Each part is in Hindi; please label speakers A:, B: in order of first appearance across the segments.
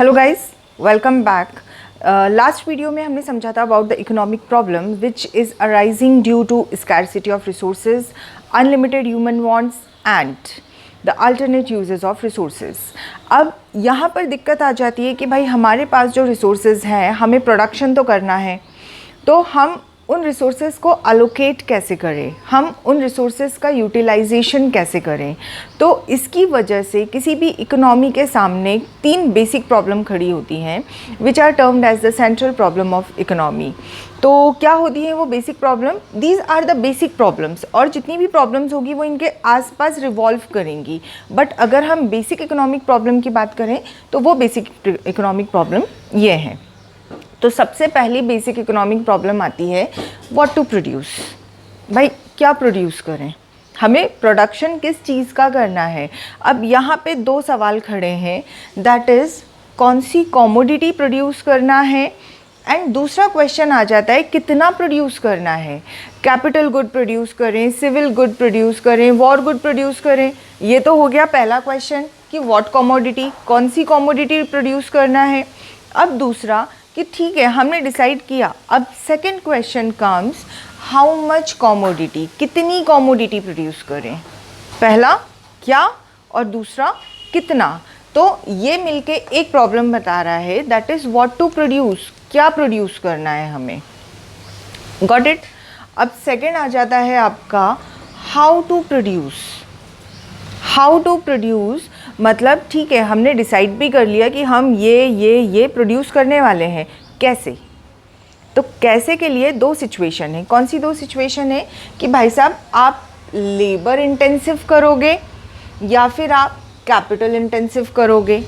A: Hello guys, welcome back. Last video में हमने समझा था about the economic problem which is arising due to scarcity of resources, unlimited human wants and the alternate uses of resources. अब यहाँ पर दिक्कत आ जाती है कि भाई हमारे पास जो रिसोर्सेज हैं, हमें प्रोडक्शन तो करना है, तो हम उन रिसोर्सेज को अलोकेट कैसे करें, हम उन रिसोर्सेज का यूटिलाइजेशन कैसे करें। तो इसकी वजह से किसी भी इकोनॉमी के सामने तीन बेसिक प्रॉब्लम खड़ी होती हैं which are termed as the central problem of economy. तो क्या होती हैं वो basic problem? These are the basic problems, और जितनी भी प्रॉब्लम्स होगी वो इनके आसपास रिवॉल्व करेंगी। बट अगर हम बेसिक इकोनॉमिक प्रॉब्लम की बात करें तो वो बेसिक इकोनॉमिक प्रॉब्लम ये हैं। तो सबसे पहली बेसिक इकोनॉमिक प्रॉब्लम आती है व्हाट टू प्रोड्यूस। भाई क्या प्रोड्यूस करें, हमें प्रोडक्शन किस चीज़ का करना है। अब यहाँ पे दो सवाल खड़े हैं, दैट इज़ कौन सी कॉमोडिटी प्रोड्यूस करना है, एंड दूसरा क्वेश्चन आ जाता है कितना प्रोड्यूस करना है। कैपिटल गुड प्रोड्यूस करें, सिविल गुड प्रोड्यूस करें, वॉर गुड प्रोड्यूस करें। ये तो हो गया पहला क्वेश्चन कि व्हाट कॉमोडिटी, कौन सी कॉमोडिटी प्रोड्यूस करना है। अब दूसरा कि ठीक है हमने डिसाइड किया, अब second question comes how much commodity, कितनी कॉमोडिटी प्रोड्यूस करें। पहला क्या और दूसरा कितना। तो ये मिलके एक प्रॉब्लम बता रहा है that is what to produce, क्या प्रोड्यूस करना है हमें। Got it. अब सेकंड आ जाता है आपका how to produce. How to produce मतलब ठीक है हमने डिसाइड भी कर लिया कि हम ये प्रोड्यूस करने वाले हैं, कैसे। तो कैसे के लिए दो सिचुएशन है। कौन सी दो सिचुएशन है कि भाई साहब आप लेबर इंटेंसिव करोगे या फिर आप कैपिटल इंटेंसिव करोगे।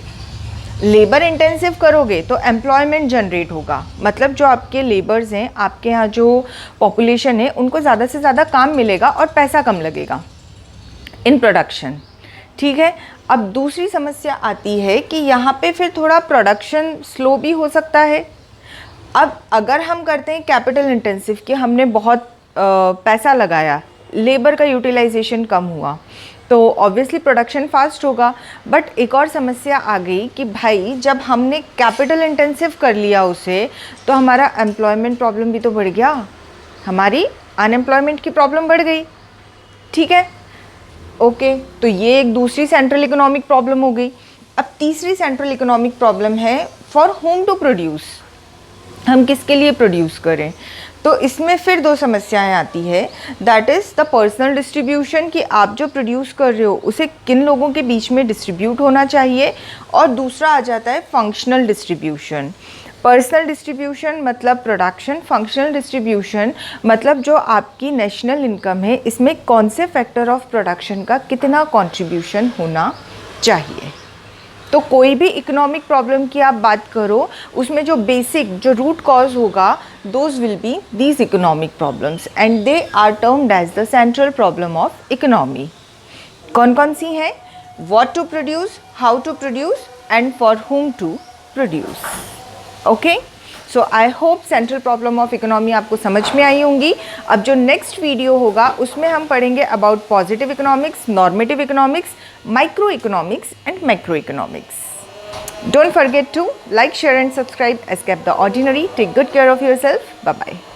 A: लेबर इंटेंसिव करोगे तो एम्प्लॉयमेंट जनरेट होगा, मतलब जो आपके लेबर्स हैं, आपके यहाँ जो पॉपुलेशन है, उनको ज़्यादा से ज़्यादा काम मिलेगा और पैसा कम लगेगा इन प्रोडक्शन। ठीक है। अब दूसरी समस्या आती है कि यहाँ पे फिर थोड़ा प्रोडक्शन स्लो भी हो सकता है। अब अगर हम करते हैं कैपिटल इंटेंसिव कि हमने बहुत पैसा लगाया, लेबर का यूटिलाइजेशन कम हुआ, तो ऑब्वियसली प्रोडक्शन फास्ट होगा। बट एक और समस्या आ गई कि भाई जब हमने कैपिटल इंटेंसिव कर लिया उसे, तो हमारा एम्प्लॉयमेंट प्रॉब्लम भी तो बढ़ गया, हमारी अनएम्प्लॉयमेंट की प्रॉब्लम बढ़ गई। ठीक है, ओके। तो ये एक दूसरी सेंट्रल इकोनॉमिक प्रॉब्लम हो गई। अब तीसरी सेंट्रल इकोनॉमिक प्रॉब्लम है फॉर होम टू प्रोड्यूस, हम किसके लिए प्रोड्यूस करें। तो इसमें फिर दो समस्याएं आती है, that is the personal distribution कि आप जो प्रोड्यूस कर रहे हो उसे किन लोगों के बीच में डिस्ट्रीब्यूट होना चाहिए, और दूसरा आ जाता है फंक्शनल डिस्ट्रीब्यूशन। पर्सनल डिस्ट्रीब्यूशन मतलब प्रोडक्शन, फंक्शनल डिस्ट्रीब्यूशन मतलब जो आपकी नेशनल इनकम है इसमें कौन से फैक्टर ऑफ प्रोडक्शन का कितना कंट्रीब्यूशन होना चाहिए। तो कोई भी इकोनॉमिक प्रॉब्लम की आप बात करो, उसमें जो बेसिक जो रूट कॉज होगा, those will be these economic problems and they are termed as the central problem of economy. कौन कौन सी हैं? What to produce, how to produce and for whom to produce. Okay, so I hope central problem of economy आपको समझ में आई होंगी। अब जो नेक्स्ट वीडियो होगा उसमें हम पढ़ेंगे about positive economics, normative economics, micro economics and macro economics. Don't forget to like, share and subscribe. Escape the ordinary. Take good care of yourself. Bye bye.